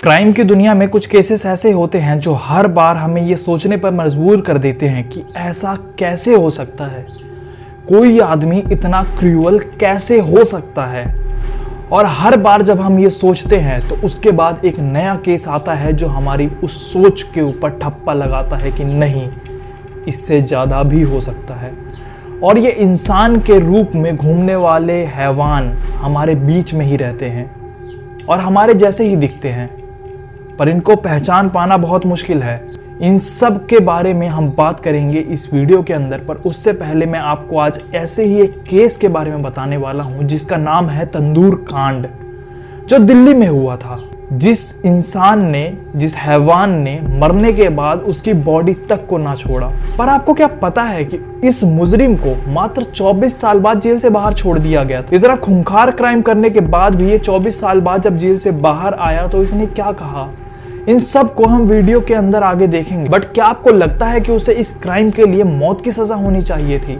Crime की दुनिया में कुछ केसेस ऐसे होते हैं जो हर बार हमें ये सोचने पर मजबूर कर देते हैं कि ऐसा कैसे हो सकता है, कोई आदमी इतना क्रूअल कैसे हो सकता है। और हर बार जब हम ये सोचते हैं तो उसके बाद एक नया केस आता है जो हमारी उस सोच के ऊपर ठप्पा लगाता है कि नहीं, इससे ज़्यादा भी हो सकता है। और ये इंसान के रूप में घूमने वाले हैवान हमारे बीच में ही रहते हैं और हमारे जैसे ही दिखते हैं, पर इनको पहचान पाना बहुत मुश्किल है। इन सब के बारे में हम बात करेंगे इस वीडियो के अंदर, पर उससे पहले मैं आपको आज ऐसे ही एक केस के बारे में बताने वाला हूं जिसका नाम है तंदूर कांड, जो दिल्ली में हुआ था। जिस इंसान ने, जिस हैवान ने मरने के बाद उसकी बॉडी तक को ना छोड़ा। पर आपको क्या पता है कि इस मुजरिम को मात्र 24 साल बाद जेल से बाहर छोड़ दिया गया था। इतना खूंखार क्राइम करने के बाद भी ये 24 साल बाद जब जेल से बाहर आया तो इसने क्या कहा, इन सब को हम वीडियो के अंदर आगे देखेंगे। बट क्या आपको लगता है कि उसे इस क्राइम के लिए मौत की सजा होनी चाहिए थी?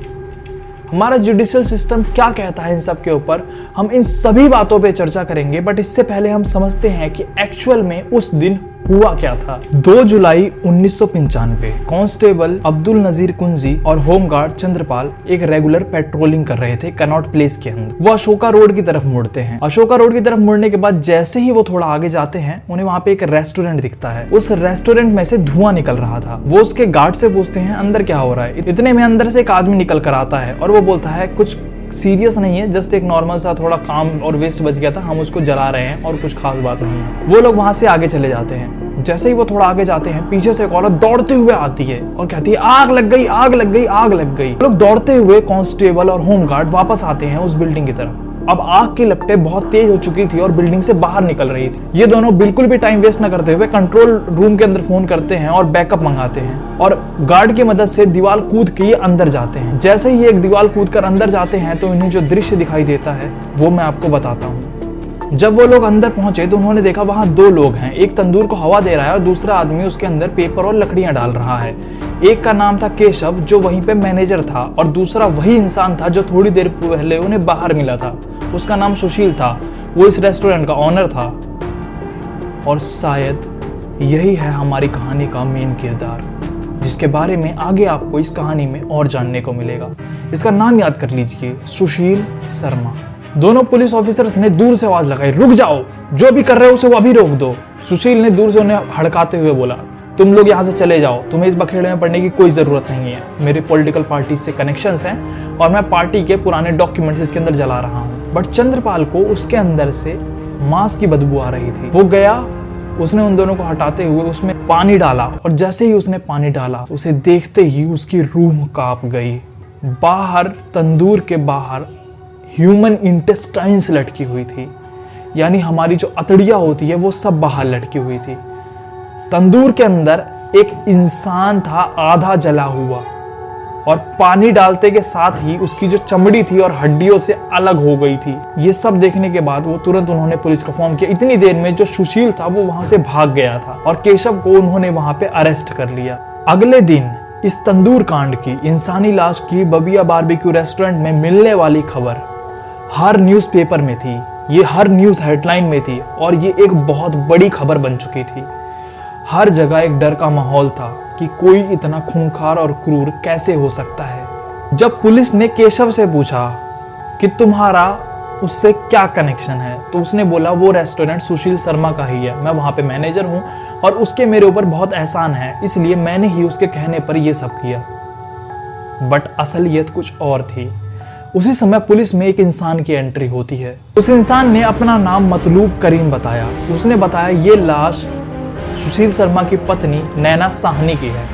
हमारा जुडिशियल सिस्टम क्या कहता है इन सब के ऊपर, हम इन सभी बातों पे चर्चा करेंगे। बट इससे पहले हम समझते हैं कि एक्चुअल में उस दिन हुआ क्या था। 2 जुलाई 1995 कांस्टेबल अब्दुल नजीर कुंजी और होमगार्ड चंद्रपाल एक रेगुलर पेट्रोलिंग कर रहे थे कनॉट प्लेस के अंदर। वो अशोका रोड की तरफ मुड़ते हैं। अशोका रोड की तरफ मुड़ने के बाद जैसे ही वो थोड़ा आगे जाते हैं, उन्हें वहां पे एक रेस्टोरेंट दिखता है। उस रेस्टोरेंट में से धुआं निकल रहा था। वो उसके गार्ड से पूछते हैं अंदर क्या हो रहा है। इतने में अंदर से एक आदमी निकल कर आता है और वो बोलता है कुछ सीरियस नहीं है, जस्ट एक नॉर्मल सा थोड़ा काम और वेस्ट बच गया था, हम उसको जला रहे हैं और कुछ खास बात नहीं है। वो लोग वहां से आगे चले जाते हैं। जैसे ही वो थोड़ा आगे जाते हैं, पीछे से एक औरत दौड़ते हुए आती है और कहती है आग लग गई, आग लग गई, आग लग गई। लोग दौड़ते हुए कांस्टेबल और होमगार्ड वापस आते हैं उस बिल्डिंग की तरफ। अब आग की लपटें बहुत तेज हो चुकी थी और बिल्डिंग से बाहर निकल रही थी। ये दोनों बिल्कुल भी टाइम वेस्ट न करते हुए कंट्रोल रूम के अंदर फोन करते हैं और बैकअप मंगाते हैं और गार्ड की मदद से दीवार कूद के ये अंदर जाते हैं। जैसे ही एक दीवार कूद कर अंदर जाते हैं तो इन्हें जो दृश्य दिखाई देता है वो मैं आपको बताता हूँ। जब वो लोग अंदर पहुंचे तो उन्होंने देखा वहां 2 लोग हैं। एक तंदूर को हवा दे रहा है और दूसरा आदमी उसके अंदर पेपर और लकड़ियां डाल रहा है। एक का नाम था केशव, जो वहीं पे मैनेजर था, और दूसरा वही इंसान था जो थोड़ी देर पहले उन्हें बाहर मिला था। उसका नाम सुशील था, वो इस रेस्टोरेंट का ऑनर था। और शायद यही है हमारी कहानी का मेन किरदार, जिसके बारे में आगे आपको इस कहानी में और जानने को मिलेगा। इसका नाम याद कर लीजिए, सुशील शर्मा। दोनों पुलिस ऑफिसर्स ने दूर से आवाज लगाई, रुक जाओ, जो भी कर रहे हो उसे वो अभी रोक दो। सुशील ने दूर से उन्हें हड़काते हुए बोला, तुम लोग यहाँ से चले जाओ, तुम्हें इस बखेड़े में पड़ने की कोई जरूरत नहीं है। मेरे पॉलिटिकल पार्टी से कनेक्शंस हैं और मैं पार्टी के पुराने डॉक्यूमेंट्स इसके अंदर जला रहा हूँ। बट चंद्रपाल को उसके अंदर से मांस की बदबू आ रही थी। वो गया, उसने उन दोनों को हटाते हुए उसमें पानी डाला और जैसे ही उसने पानी डाला, उसे देखते ही उसकी रूह कांप गई। बाहर, तंदूर के बाहर ह्यूमन इंटेस्टाइन्स लटकी हुई थी, यानी हमारी जो अतड़ियाँ होती है वो सब बाहर लटकी हुई थी। तंदूर के अंदर एक इंसान था आधा जला हुआ, और पानी डालते के साथ ही उसकी जो चमड़ी थी और हड्डियों से अलग हो गई थी। ये सब देखने के बाद वो तुरंत उन्होंने पुलिस को फोन किया। इतनी देर में जो सुशील था वो वहां से भाग गया था और केशव को उन्होंने वहां पे अरेस्ट कर लिया। अगले दिन इस तंदूर कांड की, इंसानी लाश की बबिया बारबेक्यू रेस्टोरेंट में मिलने वाली खबर हर न्यूज़पेपर में थी, ये हर न्यूज़ हेडलाइन में थी और ये एक बहुत बड़ी खबर बन चुकी थी। हर जगह एक डर का माहौल था कि कोई इतना खूंखार और क्रूर कैसे हो सकता है। जब पुलिस ने केशव से पूछा कि तुम्हारा उससे क्या कनेक्शन है, तो उसने बोला वो रेस्टोरेंट सुशील शर्मा का ही है, मैं वहाँ पे मैनेजर हूँ और उसके मेरे ऊपर बहुत एहसान है, इसलिए मैंने ही उसके कहने पर ये सब किया। बट असलियत कुछ और थी। उसी समय पुलिस में एक इंसान की एंट्री होती है। उस इंसान ने अपना नाम मतलूब करीम बताया। उसने बताया ये लाश सुशील शर्मा की पत्नी नैना साहनी की है।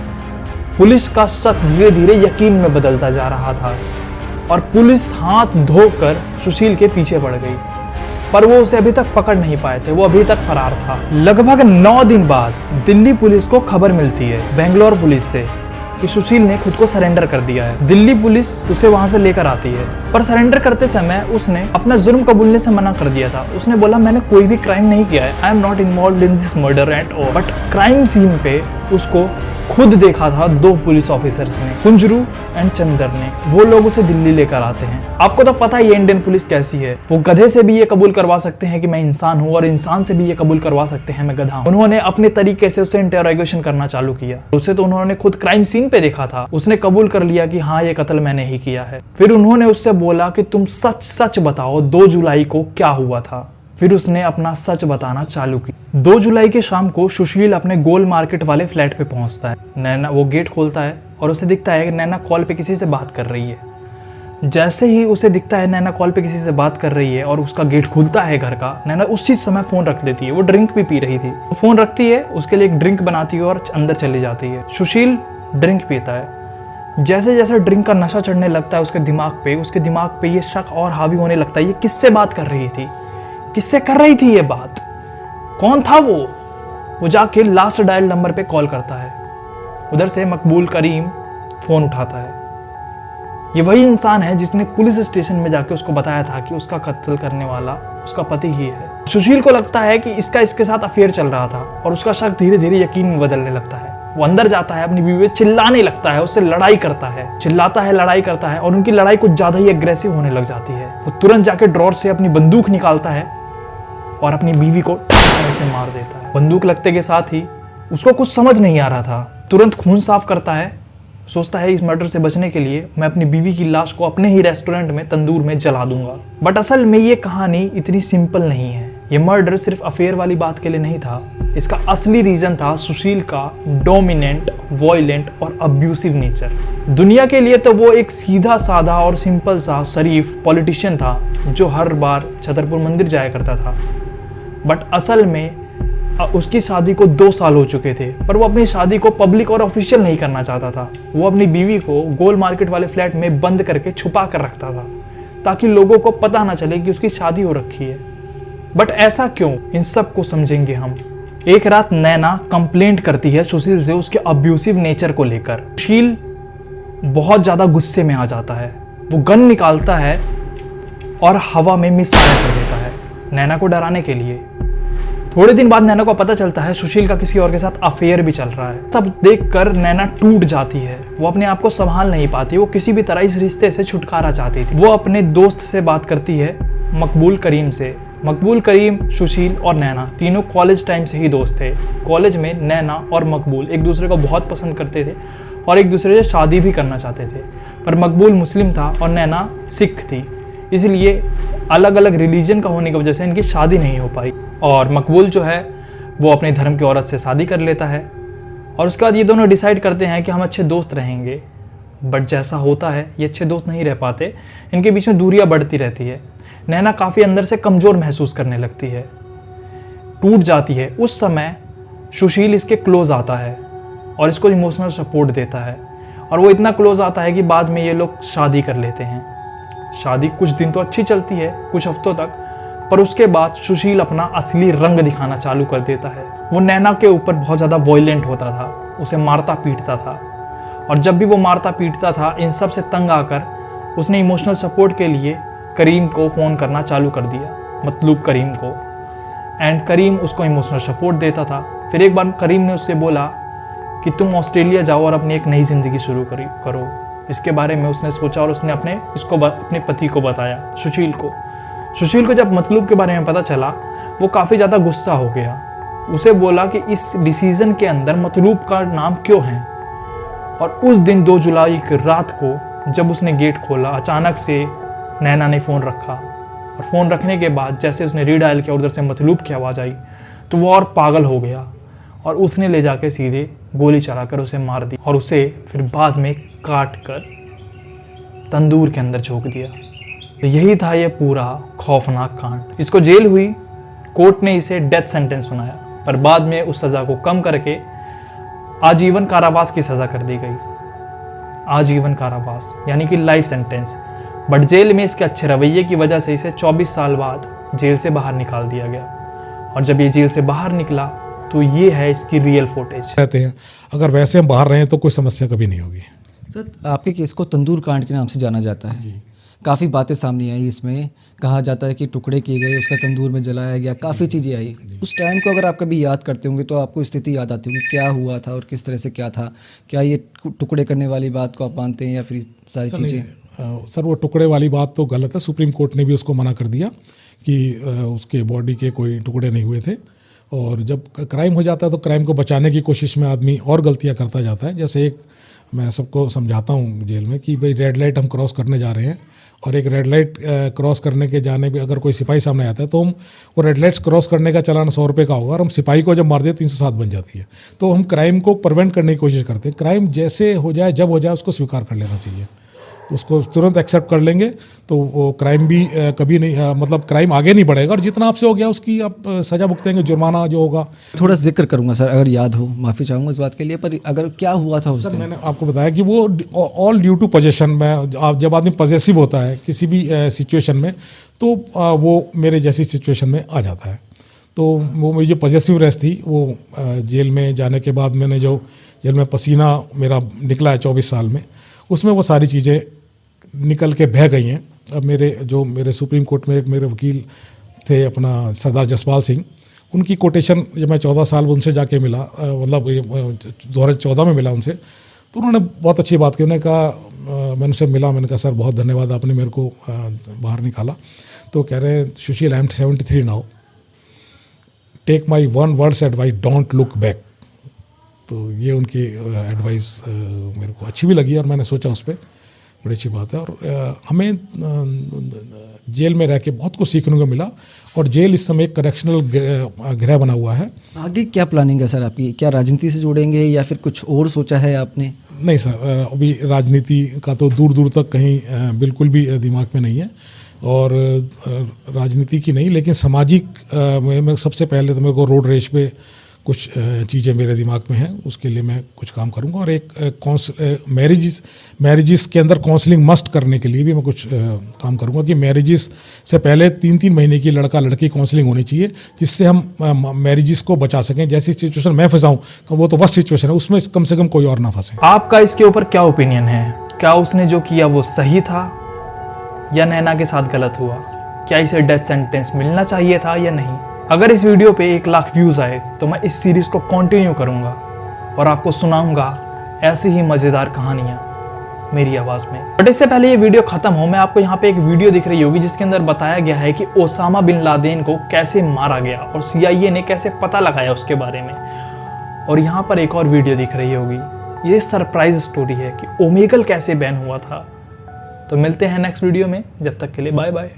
पुलिस का शक धीरे धीरे यकीन में बदलता जा रहा था और पुलिस हाथ धोकर सुशील के पीछे पड़ गई, पर वो उसे अभी तक पकड़ नहीं पाए थे, वो अभी तक फरार था। लगभग 9 दिन बाद दिल्ली पुलिस को खबर मिलती है बेंगलोर पुलिस से कि सुशील ने खुद को सरेंडर कर दिया है। दिल्ली पुलिस उसे वहां से लेकर आती है, पर सरेंडर करते समय उसने अपना जुर्म कबूलने से मना कर दिया था। उसने बोला मैंने कोई भी क्राइम नहीं किया है, I am not involved in this murder at all. But crime scene पे उसको खुद देखा था 2 पुलिस ऑफिसर्स ने, कुंजरू एंड चंदर ने। वो लोग उसे दिल्ली लेकर आते हैं। आपको तो पता ही है इंडियन पुलिस कैसी है। वो गधे से भी ये कबूल करवा सकते हैं कि मैं इंसान हूँ, और इंसान से भी ये कबूल करवा सकते हैं मैं गधा हूँ। उन्होंने अपने तरीके से उसे इंटरोगेशन करना चालू किया। उसे तो उन्होंने खुद क्राइम सीन पे देखा था। उसने कबूल कर लिया कि हाँ, ये कत्ल मैंने ही किया है। फिर उन्होंने उससे बोला कि तुम सच सच बताओ 2 जुलाई को क्या हुआ था। फिर उसने अपना सच बताना चालू किया। 2 जुलाई के शाम को सुशील अपने गोल मार्केट वाले फ्लैट पे पहुंचता है। नैना वो गेट खोलता है और उसे दिखता है कि नैना कॉल पे किसी से बात कर रही है। जैसे ही उसे दिखता है नैना कॉल पे किसी से बात कर रही है और उसका गेट खुलता है घर का, नैना उसी समय फ़ोन रख देती है। वो ड्रिंक भी पी रही थी। फ़ोन रखती है, उसके लिए एक ड्रिंक बनाती है और अंदर चली जाती है। सुशील ड्रिंक पीता है। जैसे जैसे ड्रिंक का नशा चढ़ने लगता है उसके दिमाग पे ये शक और हावी होने लगता है, ये किससे बात कर रही थी, किससे कर रही थी ये बात, कौन था वो जाके लास्ट डायल नंबर पे कॉल करता है। उधर से मकबूल करीम फोन उठाता है। ये वही इंसान है जिसने पुलिस स्टेशन में जाके उसको बताया था कि उसका कत्ल करने वाला उसका पति ही है। सुशील को लगता है कि इसके साथ अफेयर चल रहा था और उसका शक धीरे धीरे यकीन में बदलने लगता है। वो अंदर जाता है, अपनी बीवी पे चिल्लाने लगता है, उससे लड़ाई करता है, लड़ाई करता है और उनकी लड़ाई कुछ ज्यादा ही एग्रेसिव होने लग जाती है। वो तुरंत जाके ड्रॉर से अपनी बंदूक निकालता है और अपनी बीवी को से मार देता है। बंदूक लगते के साथ ही उसको कुछ समझ नहीं आ रहा था। तुरंत खून साफ करता है, सोचता है इस मर्डर से बचने के लिए मैं अपनी बीवी की लाश को अपने ही रेस्टोरेंट में तंदूर में जला दूंगा। बट असल में ये कहानी इतनी सिंपल नहीं है। ये मर्डर सिर्फ अफेयर वाली बात के लिए नहीं था। इसका असली रीजन था सुशील का डोमिनेंट, वॉयलेंट और अब्यूसिव नेचर। दुनिया के लिए तो वो एक सीधा साधा और सिंपल सा शरीफ पॉलिटिशियन था जो हर बार छतरपुर मंदिर जाया करता था। बट असल में उसकी शादी को 2 साल हो चुके थे, पर वो अपनी शादी को पब्लिक और ऑफिशियल नहीं करना चाहता था। वो अपनी बीवी को गोल मार्केट वाले फ्लैट में बंद करके छुपा कर रखता था ताकि लोगों को पता ना चले कि उसकी शादी हो रखी है। बट ऐसा क्यों, इन सब को समझेंगे हम। एक रात नैना कंप्लेंट करती है सुशील से उसके अब्यूसिव नेचर को लेकर। सुशील बहुत ज्यादा गुस्से में आ जाता है। वो गन निकालता है और हवा में मिसफायर कर देता है नैना को डराने के लिए। थोड़े दिन बाद नैना को पता चलता है सुशील का किसी और के साथ अफेयर भी चल रहा है। सब देखकर नैना टूट जाती है। वो अपने आप को संभाल नहीं पाती। वो किसी भी तरह इस रिश्ते से छुटकारा चाहती थी। वो अपने दोस्त से बात करती है, मकबूल करीम से। मकबूल करीम, सुशील और नैना तीनों कॉलेज टाइम से ही दोस्त थे। कॉलेज में नैना और मकबूल एक दूसरे को बहुत पसंद करते थे और एक दूसरे से शादी भी करना चाहते थे। पर मकबूल मुस्लिम था और नैना सिख थी, इसलिए अलग अलग रिलीजन का होने की वजह से इनकी शादी नहीं हो पाई। और मकबूल जो है वो अपने धर्म की औरत से शादी कर लेता है और उसके बाद ये दोनों डिसाइड करते हैं कि हम अच्छे दोस्त रहेंगे। बट जैसा होता है ये अच्छे दोस्त नहीं रह पाते, इनके बीच में दूरियां बढ़ती रहती है। नैना काफ़ी अंदर से कमज़ोर महसूस करने लगती है, टूट जाती है। उस समय सुशील इसके क्लोज आता है और इसको इमोशनल सपोर्ट देता है और वो इतना क्लोज आता है कि बाद में ये लोग शादी कर लेते हैं। शादी कुछ दिन तो अच्छी चलती है, कुछ हफ्तों तक, पर उसके बाद सुशील अपना असली रंग दिखाना चालू कर देता है। वो नैना के ऊपर बहुत ज़्यादा वॉयलेंट होता था, उसे मारता पीटता था और जब भी वो मारता पीटता था इन सब से तंग आकर उसने इमोशनल सपोर्ट के लिए करीम को फ़ोन करना चालू कर दिया, मतलब करीम को। एंड करीम उसको इमोशनल सपोर्ट देता था। फिर एक बार करीम ने उससे बोला कि तुम ऑस्ट्रेलिया जाओ और अपनी एक नई ज़िंदगी शुरू करो। इसके बारे में उसने सोचा और उसने अपने पति को बताया, सुशील को। सुशील को जब मतलूब के बारे में पता चला वो काफ़ी ज़्यादा गुस्सा हो गया। उसे बोला कि इस डिसीज़न के अंदर मतलूब का नाम क्यों है। और उस दिन 2 जुलाई की रात को जब उसने गेट खोला, अचानक से नैना ने फ़ोन रखा और फ़ोन रखने के बाद जैसे उसने रीडायल किया, उधर से मतलूब की आवाज़ आई तो वो और पागल हो गया और उसने ले जाके सीधे गोली चलाकर उसे मार दी और उसे फिर बाद में काट कर तंदूर के अंदर झोंक दिया। तो यही था ये पूरा खौफनाक कांड। इसको जेल हुई, कोर्ट ने इसे डेथ सेंटेंस सुनाया, पर बाद में उस सज़ा को कम करके आजीवन कारावास की सज़ा कर दी गई। आजीवन कारावास यानी कि लाइफ सेंटेंस। बट जेल में इसके अच्छे रवैये की वजह से इसे 24 साल बाद जेल से बाहर निकाल दिया गया। और जब ये जेल से बाहर निकला तो ये है इसकी रियल फुटेज। कहते हैं अगर वैसे हम बाहर रहें तो कोई समस्या कभी नहीं होगी। सर, आपके केस को तंदूर कांड के नाम से जाना जाता है। काफ़ी बातें सामने आई इसमें। कहा जाता है कि टुकड़े किए गए, उसका तंदूर में जलाया गया, काफ़ी चीज़ें आई। उस टाइम को अगर आप कभी याद करते होंगे तो आपको स्थिति याद आती होगी क्या हुआ था और किस तरह से क्या था। क्या ये टुकड़े करने वाली बात को आप मानते हैं या फिर सारी चीज़ें? सर वो टुकड़े वाली बात तो गलत है। सुप्रीम कोर्ट ने भी उसको मना कर दिया कि उसके बॉडी के कोई टुकड़े नहीं हुए थे। और जब क्राइम हो जाता है तो क्राइम को बचाने की कोशिश में आदमी और गलतियां करता जाता है। जैसे एक मैं सबको समझाता हूँ जेल में कि भाई रेड लाइट हम क्रॉस करने जा रहे हैं और एक रेड लाइट क्रॉस करने के जाने पे अगर कोई सिपाही सामने आता है तो हम वो रेड लाइट्स क्रॉस करने का चालान 100 रुपये का होगा और हम सिपाही को जब मार दें 307 बन जाती है। तो हम क्राइम को प्रिवेंट करने की कोशिश करते हैं। क्राइम जैसे हो जाए जब हो जाए उसको स्वीकार कर लेना चाहिए, उसको तुरंत एक्सेप्ट कर लेंगे तो वो क्राइम भी कभी नहीं मतलब क्राइम आगे नहीं बढ़ेगा और जितना आपसे हो गया उसकी आप सज़ा भुगतेंगे, जुर्माना जो होगा। थोड़ा जिक्र करूंगा सर, अगर याद हो, माफ़ी चाहूँगा इस बात के लिए, पर अगर क्या हुआ था उस सर दिन? मैंने आपको बताया कि वो ऑल ड्यू टू पोजेशन में, आप जब आदमी पॉजेसिव होता है किसी भी सिचुएशन में तो वो मेरे जैसी सिचुएशन में आ जाता है। तो वो मेरी जो पॉजेसिवनेस थी वो जेल में जाने के बाद मैंने जो जेल में पसीना मेरा निकला है 24 साल में, उसमें वो सारी चीज़ें निकल के बह गई हैं। अब मेरे सुप्रीम कोर्ट में एक मेरे वकील थे अपना सरदार जसपाल सिंह, उनकी कोटेशन जब मैं 14 साल उनसे जाके मिला, मतलब 2014 में मिला उनसे, तो उन्होंने बहुत अच्छी बात की। उन्होंने कहा, मैंने उनसे मिला, मैंने कहा सर बहुत धन्यवाद आपने मेरे को बाहर निकाला। तो कह रहे हैं Sushil I am 73 now, take my one words advice, don't look back. तो ये उनकी एडवाइस मेरे को अच्छी भी लगी और मैंने सोचा उस पर बड़ी अच्छी बात है। और हमें जेल में रह के बहुत कुछ सीखने को मिला और जेल इस समय एक करेक्शनल गृह बना हुआ है। आगे क्या प्लानिंग है सर आपकी? क्या राजनीति से जुड़ेंगे या फिर कुछ और सोचा है आपने? नहीं सर, अभी राजनीति का तो दूर दूर तक कहीं बिल्कुल भी दिमाग में नहीं है। और राजनीति की नहीं, लेकिन सामाजिक में सबसे पहले तो मेरे को रोड रेश पे कुछ चीज़ें मेरे दिमाग में हैं, उसके लिए मैं कुछ काम करूंगा। और एक मैरिजेस के अंदर काउंसलिंग मस्ट करने के लिए भी मैं कुछ काम करूंगा कि मैरिजेस से पहले 3-3 महीने की लड़का लड़की काउंसलिंग होनी चाहिए, जिससे हम मैरिजेस को बचा सकें। जैसी सिचुएशन मैं फंसा हूँ वो तो वर्स्ट सिचुएशन है, उसमें कम से कम कोई और ना फंसे। आपका इसके ऊपर क्या ओपिनियन है? क्या उसने जो किया वो सही था या नैना के साथ गलत हुआ? क्या इसे डेथ सेंटेंस मिलना चाहिए था या नहीं? अगर इस वीडियो पे 1 लाख व्यूज आए तो मैं इस सीरीज को कंटिन्यू करूंगा और आपको सुनाऊंगा ऐसी ही मजेदार कहानियां मेरी आवाज में। बट इससे पहले ये वीडियो खत्म हो, मैं आपको यहाँ पे एक वीडियो दिख रही होगी जिसके अंदर बताया गया है कि ओसामा बिन लादेन को कैसे मारा गया और CIA ने कैसे पता लगाया उसके बारे में। और यहाँ पर एक और वीडियो दिख रही होगी, ये सरप्राइज स्टोरी है कि ओमेगल कैसे बैन हुआ था। तो मिलते हैं नेक्स्ट वीडियो में, जब तक के लिए बाय बाय।